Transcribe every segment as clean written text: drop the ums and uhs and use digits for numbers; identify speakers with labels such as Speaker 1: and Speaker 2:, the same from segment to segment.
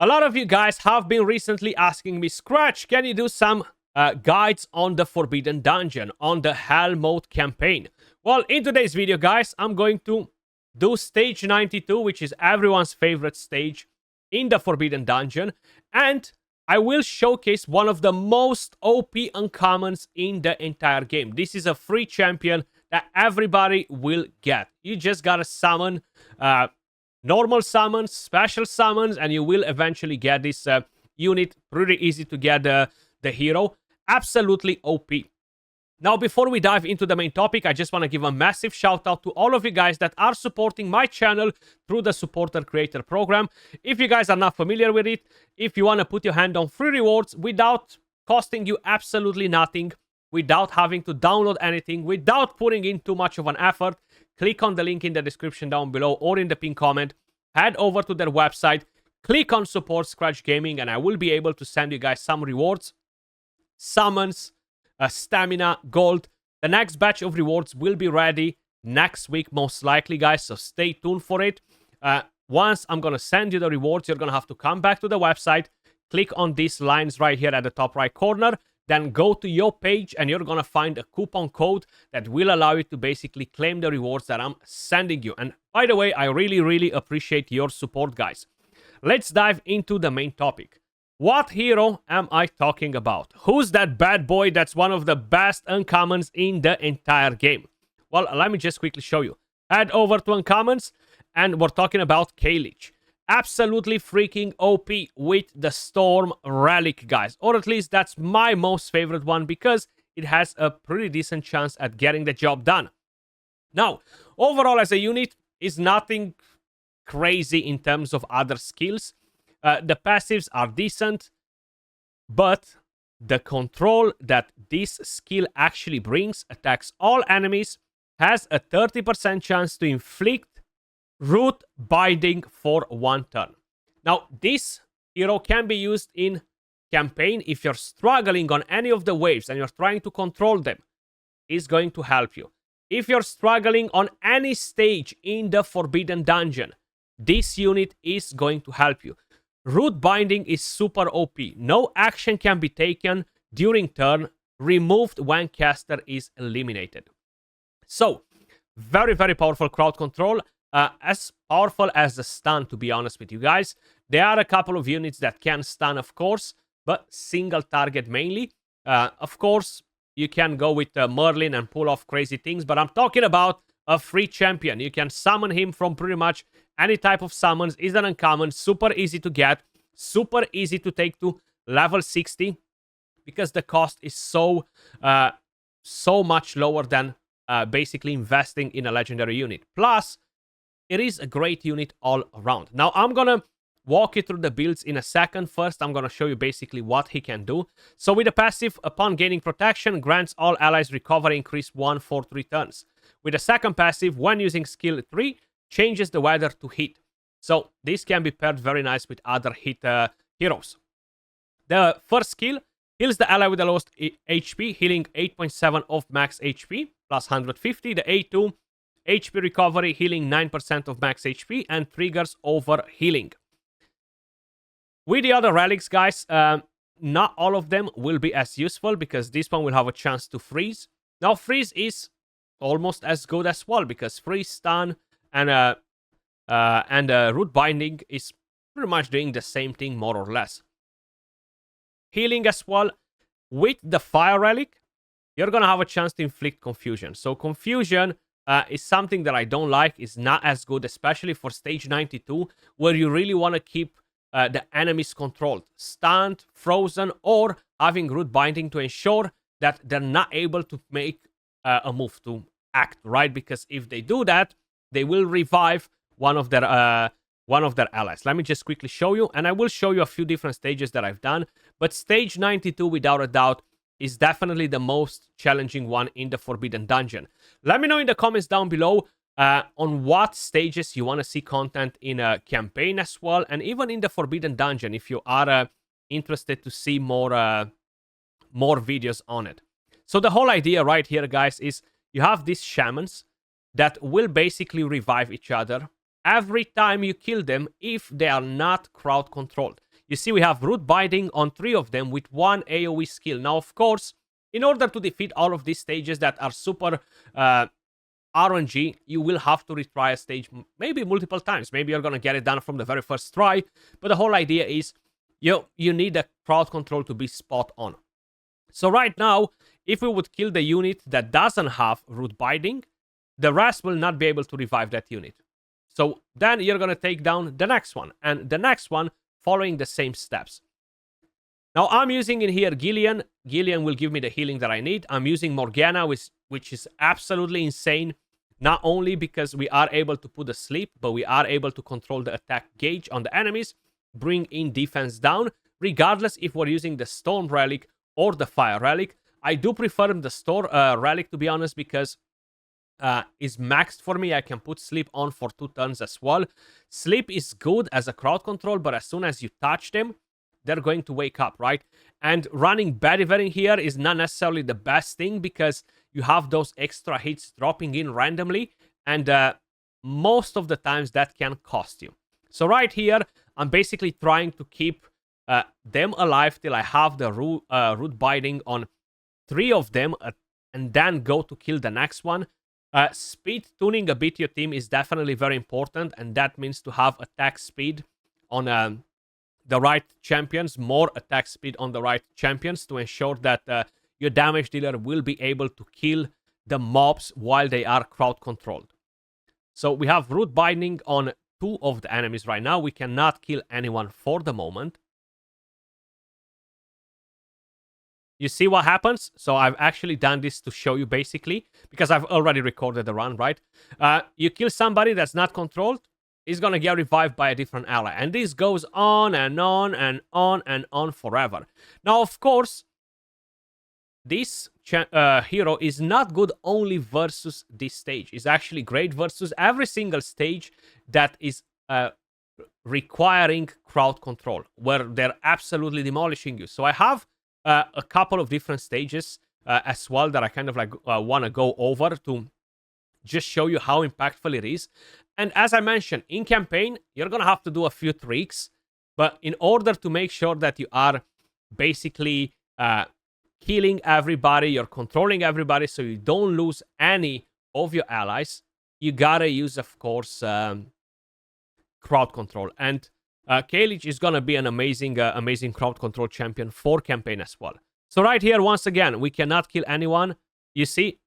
Speaker 1: A lot of you guys have been recently asking me, Skratch, can you do some guides on the Forbidden Dungeon, on the Hell Mode campaign? Well, in today's video, guys, I'm going to do stage 92, which is everyone's favorite stage in the Forbidden Dungeon, and I will showcase one of the most OP uncommons in the entire game. This is a free champion that everybody will get. You just gotta summon normal summons, special summons, and you will eventually get this unit. Pretty easy to get the hero. Absolutely OP. Now, before we dive into the main topic, I just want to give a massive shout out to all of you guys that are supporting my channel through the Supporter Creator Program. If you guys are not familiar with it, if you want to put your hand on free rewards without costing you absolutely nothing, without having to download anything, without putting in too much of an effort, click on the link in the description down below or in the pinned comment. Head over to their website, click on Support Skratch Gaming, and I will be able to send you guys some rewards, summons, stamina, gold. The next batch of rewards will be ready next week, most likely, guys, so stay tuned for it. Once I'm gonna send you the rewards, you're gonna have to come back to the website, click on these lines right here at the top right corner, then go to your page and you're gonna find a coupon code that will allow you to basically claim the rewards that I'm sending you. And by the way, I really appreciate your support, guys. Let's dive into the main topic. What hero am I talking about? Who's that bad boy that's one of the best uncommons in the entire game? Well, let me just quickly show you. Head over to uncommons, and we're talking about Kaylich. Absolutely freaking OP with the Storm Relic, guys. Or at least that's my most favorite one because it has a pretty decent chance at getting the job done. Now, overall as a unit, is nothing crazy in terms of other skills. The passives are decent, but the control that this skill actually brings, attacks all enemies, has a 30% chance to inflict root binding for 1 turn. Now, this hero can be used in campaign if you're struggling on any of the waves and you're trying to control them. It's going to help you. If you're struggling on any stage in the Forbidden Dungeon, this unit is going to help you. Root binding is super OP. No action can be taken during turn, removed when caster is eliminated. So, very powerful crowd control. As powerful as the stun, to be honest with you guys. There are a couple of units that can stun, of course, but single target mainly. Of course, you can go with Merlin and pull off crazy things, but I'm talking about a free champion. You can summon him from pretty much any type of summons. Is an uncommon, super easy to get, super easy to take to level 60, because the cost is so much lower than basically investing in a legendary unit. Plus, it is a great unit all around. Now, I'm gonna walk you through the builds in a second. First, I'm gonna show you basically what he can do. So with the passive, upon gaining protection, grants all allies recovery increase 1 for 3 turns. With the second passive, when using skill 3, changes the weather to heat. So this can be paired very nice with other hit heroes. The first skill heals the ally with the lowest HP, healing 8.7 of max HP, plus 150. The A2, HP recovery, healing 9% of max HP, and triggers over healing. With the other relics, guys, not all of them will be as useful because this one will have a chance to freeze. Now, freeze is almost as good as well because freeze, stun, and root binding is pretty much doing the same thing more or less. Healing as well. With the fire relic, you're gonna have a chance to inflict confusion. So confusion is something that I don't like. It's not as good, especially for stage 92, where you really want to keep the enemies controlled, stunned, frozen, or having root binding to ensure that they're not able to make a move to act, right? Because if they do that, they will revive one of their allies. Let me just quickly show you, and I will show you a few different stages that I've done. But stage 92, without a doubt, is definitely the most challenging one in the Forbidden Dungeon. Let me know in the comments down below on what stages you want to see content in a campaign as well, and even in the Forbidden Dungeon if you are interested to see more videos on it. So the whole idea right here, guys, is you have these shamans that will basically revive each other every time you kill them if they are not crowd controlled. You see, we have Root Binding on 3 of them with 1 AoE skill. Now, of course, in order to defeat all of these stages that are super RNG, you will have to retry a stage maybe multiple times. Maybe you're gonna get it done from the very first try, but the whole idea is you need the crowd control to be spot on. So right now, if we would kill the unit that doesn't have Root Binding, the rest will not be able to revive that unit. So then you're gonna take down the next one, and the next one following the same steps. Now I'm using in here Gillian. Gillian will give me the healing that I need. I'm using Morgana, which is absolutely insane. Not only because we are able to put a sleep, but we are able to control the attack gauge on the enemies, bring in defense down, regardless if we're using the Storm Relic or the Fire Relic. I do prefer the Storm Relic, to be honest, because is maxed for me. I can put sleep on for 2 turns as well. Sleep is good as a crowd control, but as soon as you touch them, they're going to wake up, right? And running Berryver in here is not necessarily the best thing because you have those extra hits dropping in randomly, and most of the times that can cost you. So right here, I'm basically trying to keep them alive till I have the Root Binding on 3 of them, and then go to kill the next one. Speed tuning a bit your team is definitely very important, and that means to have attack speed on the right champions, more attack speed on the right champions to ensure that your damage dealer will be able to kill the mobs while they are crowd controlled. So we have Root Binding on 2 of the enemies right now. We cannot kill anyone for the moment. You see what happens? So I've actually done this to show you basically, because I've already recorded the run, right? You kill somebody that's not controlled, he's gonna get revived by a different ally. And this goes on and on and on and on forever. Now, of course, this hero is not good only versus this stage. It's actually great versus every single stage that is requiring crowd control, where they're absolutely demolishing you. So I have a couple of different stages as well that I kind of like want to go over to just show you how impactful it is. And as I mentioned, in campaign, you're going to have to do a few tricks, but in order to make sure that you are basically killing everybody, you're controlling everybody so you don't lose any of your allies, you gotta use, of course, crowd control. And Kaylich is gonna be an amazing crowd control champion for campaign as well. So right here, once again, we cannot kill anyone. You see,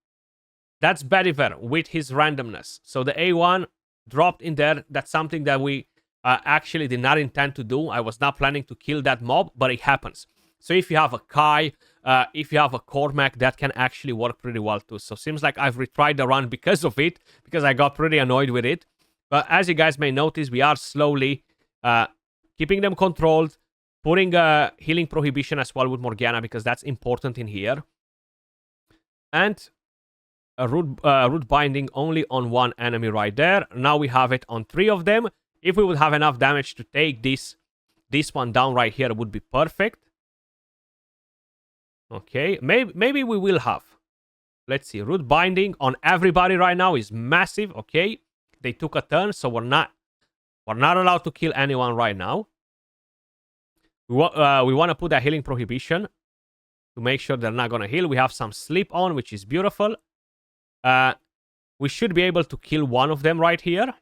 Speaker 1: that's Berryver with his randomness. So the A1 dropped in there. That's something that we actually did not intend to do. I was not planning to kill that mob, but it happens. So if you have a Kai, if you have a Cormac, that can actually work pretty well too. So seems like I've retried the run because of it, because I got pretty annoyed with it. But as you guys may notice, we are slowly keeping them controlled, putting a healing prohibition as well with Morgana, because that's important in here. And a root binding only on 1 enemy right there. Now we have it on 3 of them. If we would have enough damage to take this one down right here, it would be perfect. Okay, maybe we will have. Let's see, root binding on everybody right now is massive. Okay, they took a turn, so we're not allowed to kill anyone right now. We want to put a healing prohibition to make sure they're not gonna heal. We have some sleep on, which is beautiful. We should be able to kill 1 of them right here.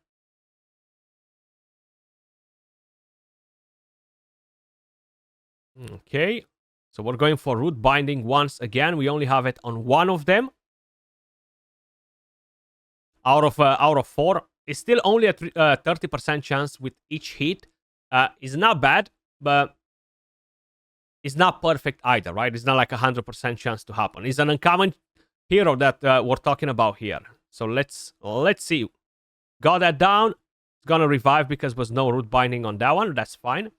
Speaker 1: Okay. So we're going for root binding once again. We only have it on 1 of them. Out of 4. It's still only a 30% chance with each hit. It's not bad, but it's not perfect either, right? It's not like 100% chance to happen. It's an uncommon hero that we're talking about here. So let's see. Got that down. It's gonna revive because there was no root binding on that one. That's fine.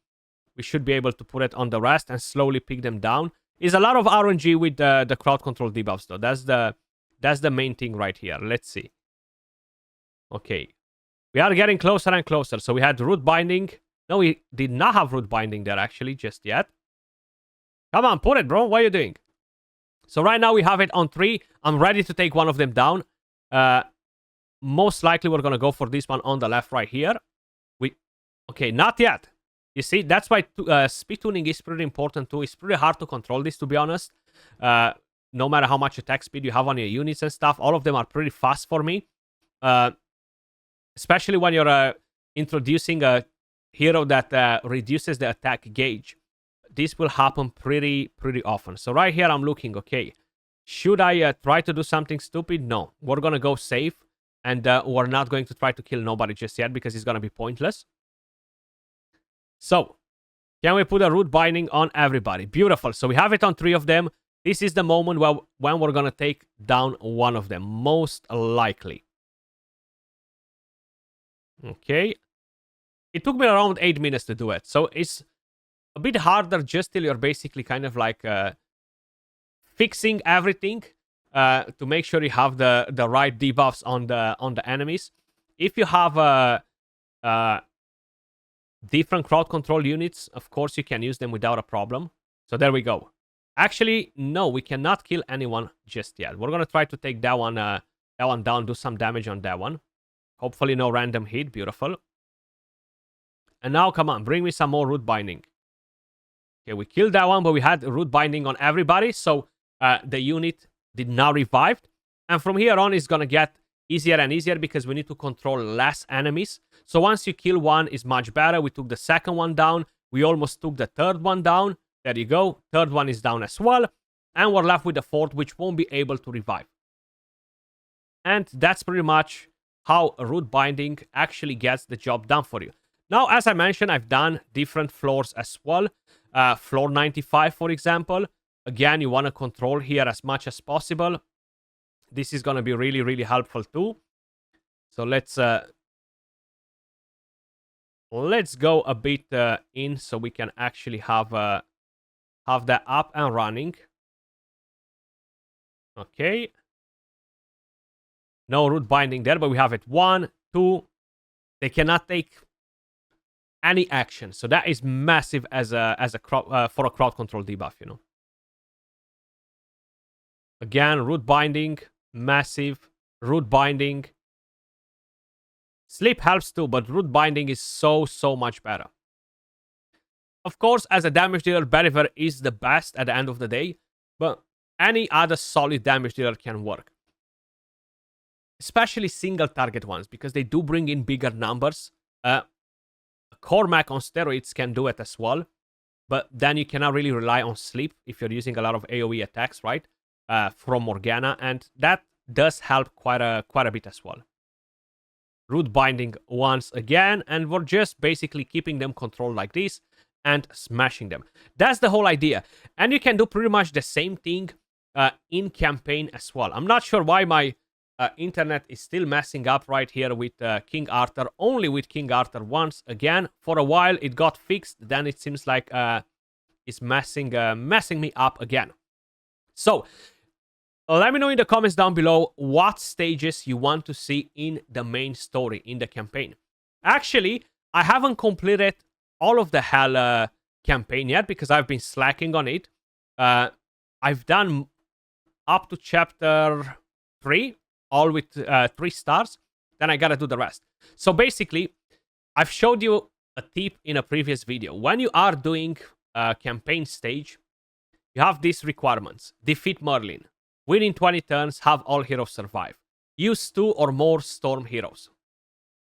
Speaker 1: We should be able to put it on the rest and slowly pick them down. Is a lot of RNG with the crowd control debuffs though. That's the main thing right here. Let's see. Okay. We are getting closer and closer. So we had root binding. No, we did not have root binding there actually just yet. Come on, put it, bro. What are you doing? So right now we have it on 3. I'm ready to take 1 of them down. Most likely we're gonna go for this one on the left right here. Okay, not yet. You see, that's why speed tuning is pretty important too. It's pretty hard to control this, to be honest. No matter how much attack speed you have on your units and stuff, all of them are pretty fast for me. Especially when you're introducing a hero that reduces the attack gauge. This will happen pretty often. So right here, I'm looking, okay, should I try to do something stupid? No, we're gonna go safe, and we're not going to try to kill nobody just yet because it's gonna be pointless. So, can we put a root binding on everybody? Beautiful. So we have it on 3 of them. This is the moment when we're gonna take down one of them, most likely. Okay. It took me around 8 minutes to do it. So it's a bit harder just till you're basically kind of like fixing everything to make sure you have the right debuffs on the enemies. If you have different crowd control units, of course you can use them without a problem. So there we go. Actually, no, we cannot kill anyone just yet. We're gonna try to take that one down, do some damage on that one. Hopefully no random hit. Beautiful. And now, come on, bring me some more root binding. Okay, we killed that one, but we had root binding on everybody, so the unit did not revive. And from here on, it's gonna get easier and easier because we need to control less enemies. So once you kill one, is much better. We took the second one down. We almost took the third one down. There you go. Third one is down as well. And we're left with the fourth, which won't be able to revive. And that's pretty much how root binding actually gets the job done for you. Now, as I mentioned, I've done different floors as well. Floor 95, for example. Again, you want to control here as much as possible. This is going to be really helpful too. So let's go a bit in so we can actually have that up and running. Okay. No root binding there, but we have it. 1, 2. They cannot take any action, so that is massive as a crowd, for a crowd control debuff, you know. Again, root binding, massive. Root binding. Sleep helps too, but root binding is so much better. Of course, as a damage dealer, Believer is the best at the end of the day, but any other solid damage dealer can work. Especially single target ones, because they do bring in bigger numbers. Cormac on steroids can do it as well, but then you cannot really rely on sleep if you're using a lot of AoE attacks, right? From Morgana, and that does help quite a bit as well. Root binding once again, and we're just basically keeping them controlled like this and smashing them. That's the whole idea, and you can do pretty much the same thing in campaign as well. I'm not sure why my internet is still messing up right here with King Arthur. Only with King Arthur once again. For a while it got fixed, then it seems like it's messing me up again. So let me know in the comments down below what stages you want to see in the main story, in the campaign. Actually, I haven't completed all of the Hell campaign yet because I've been slacking on it. I've done up to chapter 3, all with 3 stars. Then I gotta do the rest. So basically, I've showed you a tip in a previous video. When you are doing a campaign stage, you have these requirements. Defeat Merlin. Win in 20 turns, have all heroes survive. Use 2 or more storm heroes.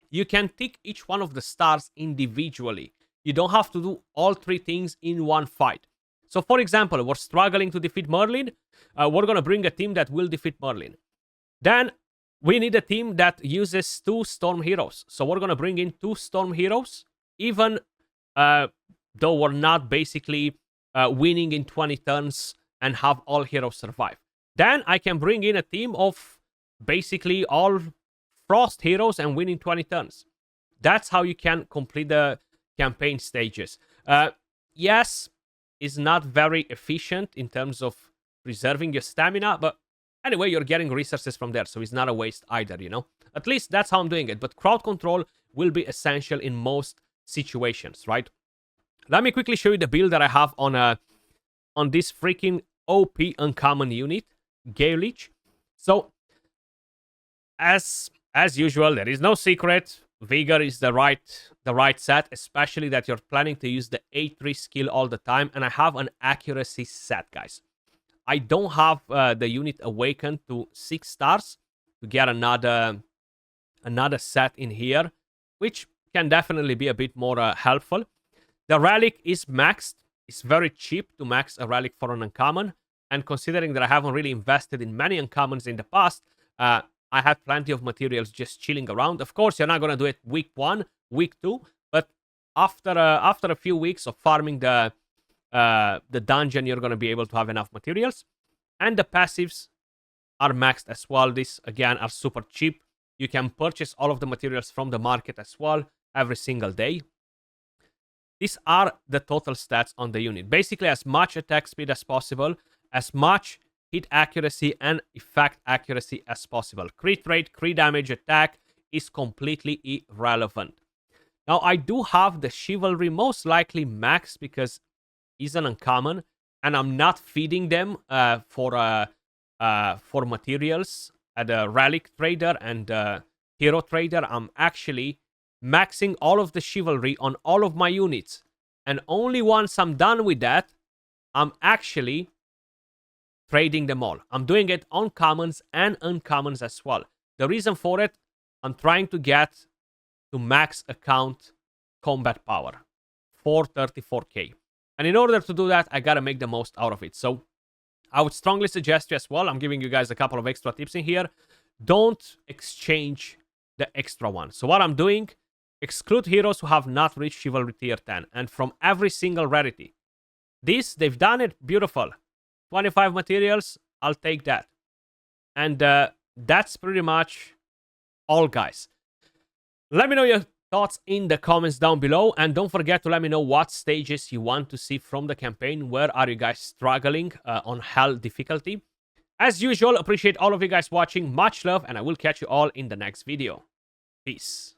Speaker 1: You can tick each one of the stars individually. You don't have to do all 3 things in one fight. So for example, we're struggling to defeat Merlin. We're gonna bring a team that will defeat Merlin. Then we need a team that uses 2 storm heroes. So we're gonna bring in 2 storm heroes, even though we're not basically winning in 20 turns and have all heroes survive. Then I can bring in a team of basically all frost heroes and win in 20 turns. That's how you can complete the campaign stages. Yes, it's not very efficient in terms of preserving your stamina, but anyway, you're getting resources from there, so it's not a waste either, you know? At least that's how I'm doing it, but crowd control will be essential in most situations, right? Let me quickly show you the build that I have on this freaking OP uncommon unit, Gale. So, as usual, there is no secret. Vigor is the right set, especially that you're planning to use the A3 skill all the time. And I have an accuracy set, guys. I don't have the unit awakened to 6 stars to get another set in here, which can definitely be a bit more helpful. The relic is maxed. It's very cheap to max a relic for an uncommon. And considering that I haven't really invested in many uncommons in the past, I have plenty of materials just chilling around. Of course, you're not going to do it week 1, week 2, but after a few weeks of farming the dungeon, you're going to be able to have enough materials. And the passives are maxed as well. These, again, are super cheap. You can purchase all of the materials from the market as well every single day. These are the total stats on the unit. Basically, as much attack speed as possible, as much hit accuracy and effect accuracy as possible. Crit rate, crit damage, attack is completely irrelevant. Now, I do have the Chivalry most likely maxed because he's an uncommon, and I'm not feeding them for materials at a Relic Trader and Hero Trader. I'm actually maxing all of the Chivalry on all of my units. And only once I'm done with that, I'm actually trading them all. I'm doing it on commons and uncommons as well. The reason for it, I'm trying to get to max account combat power, 434k. And in order to do that, I gotta make the most out of it. So I would strongly suggest you as well, I'm giving you guys a couple of extra tips in here. Don't exchange the extra one. So what I'm doing, exclude heroes who have not reached Chivalry tier 10. And from every single rarity. This, they've done it, beautiful. 25 materials, I'll take that. And that's pretty much all, guys. Let me know your thoughts in the comments down below. And don't forget to let me know what stages you want to see from the campaign. Where are you guys struggling on hell difficulty? As usual, appreciate all of you guys watching. Much love, and I will catch you all in the next video. Peace.